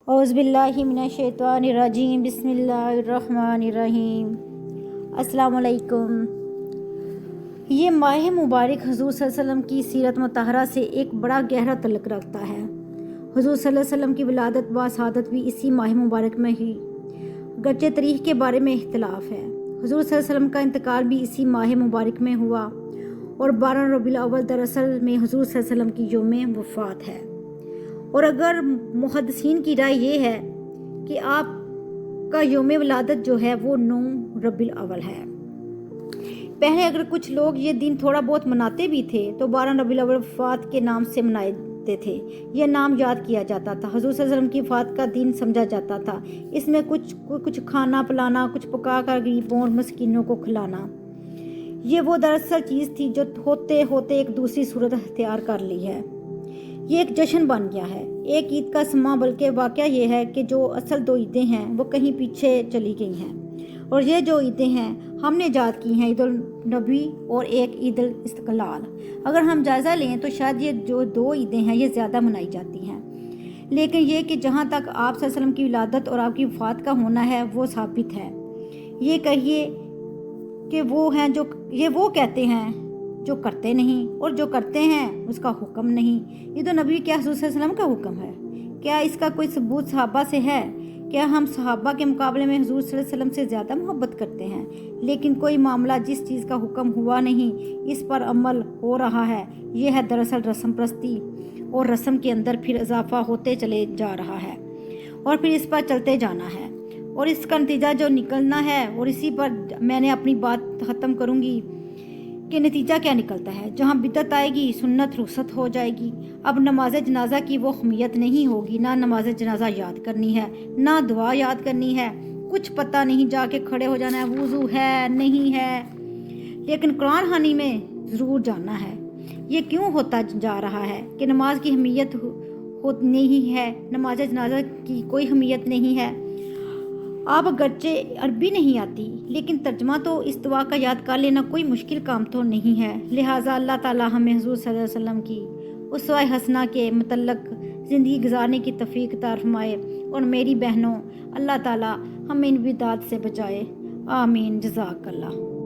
اعوذ باللہ من الشیطان الرجیم بسم اللہ الرحمن الرحیم۔ السلام علیکم۔ یہ ماہ مبارک حضور صلی اللہ علیہ وسلم کی سیرت مطہرہ سے ایک بڑا گہرا تعلق رکھتا ہے۔ حضور صلی اللہ علیہ وسلم کی ولادت و شہادت بھی اسی ماہ مبارک میں ہوئی، گرچہ تاریخ کے بارے میں اختلاف ہے۔ حضور صلی اللہ علیہ وسلم کا انتقال بھی اسی ماہ مبارک میں ہوا اور 12 ربیع الاول دراصل میں حضور صلی اللہ علیہ وسلم کی یوم وفات ہے۔ اور اگر محدثین کی رائے یہ ہے کہ آپ کا یوم ولادت جو ہے وہ 9 ربیع الاول ہے۔ پہلے اگر کچھ لوگ یہ دن تھوڑا بہت مناتے بھی تھے تو 12 ربیع الاول وفات کے نام سے مناتے تھے، یہ نام یاد کیا جاتا تھا۔ حضور صلی اللہ علیہ وسلم کی وفات کا دن سمجھا جاتا تھا، اس میں کچھ کھانا پلانا، کچھ پکا کر غریبوں اور مسکینوں کو کھلانا، یہ وہ دراصل چیز تھی جو ہوتے ہوتے ایک دوسری صورت اختیار کر لی ہے۔ یہ ایک جشن بن گیا ہے، ایک عید کا سماں، بلکہ واقعہ یہ ہے کہ جو اصل 2 عیدیں ہیں وہ کہیں پیچھے چلی گئی ہیں، اور یہ جو عیدیں ہیں ہم نے یاد کی ہیں، عید النبی اور ایک عید الاستقلال۔ اگر ہم جائزہ لیں تو شاید یہ جو 2 عیدیں ہیں یہ زیادہ منائی جاتی ہیں، لیکن یہ کہ جہاں تک آپ صلی اللہ علیہ وسلم کی ولادت اور آپ کی وفات کا ہونا ہے وہ ثابت ہے۔ یہ کہیے کہ وہ ہیں جو یہ وہ کہتے ہیں جو کرتے نہیں، اور جو کرتے ہیں اس کا حکم نہیں۔ عید النبی کیا حضور صلی اللہ علیہ وسلم کا حکم ہے؟ کیا اس کا کوئی ثبوت صحابہ سے ہے؟ کیا ہم صحابہ کے مقابلے میں حضور صلی اللہ علیہ وسلم سے زیادہ محبت کرتے ہیں؟ لیکن کوئی معاملہ جس چیز کا حکم ہوا نہیں اس پر عمل ہو رہا ہے، یہ ہے دراصل رسم پرستی، اور رسم کے اندر پھر اضافہ ہوتے چلے جا رہا ہے اور پھر اس پر چلتے جانا ہے، اور اس کا نتیجہ جو نکلنا ہے، اور اسی پر میں نے اپنی بات ختم کروں گی کہ نتیجہ کیا نکلتا ہے۔ جہاں بدعت آئے گی سنت رخصت ہو جائے گی۔ اب نماز جنازہ کی وہ اہمیت نہیں ہوگی، نہ نماز جنازہ یاد کرنی ہے، نہ دعا یاد کرنی ہے، کچھ پتہ نہیں، جا کے کھڑے ہو جانا ہے، وضو ہے نہیں ہے، لیکن قرآن خوانی میں ضرور جانا ہے۔ یہ کیوں ہوتا جا رہا ہے کہ نماز کی اہمیت نہیں ہے، نماز جنازہ کی کوئی اہمیت نہیں ہے؟ آپ اگرچہ عربی نہیں آتی لیکن ترجمہ تو اس دعا کا یاد کر لینا کوئی مشکل کام تو نہیں ہے۔ لہٰذا اللہ تعالیٰ ہمیں حضور صلی اللہ علیہ وسلم کی اسوہ حسنہ کے متعلق زندگی گزارنے کی توفیق عطا فرمائے، اور میری بہنوں اللہ تعالیٰ ہمیں ان بدعات سے بچائے، آمین، جزاک اللہ۔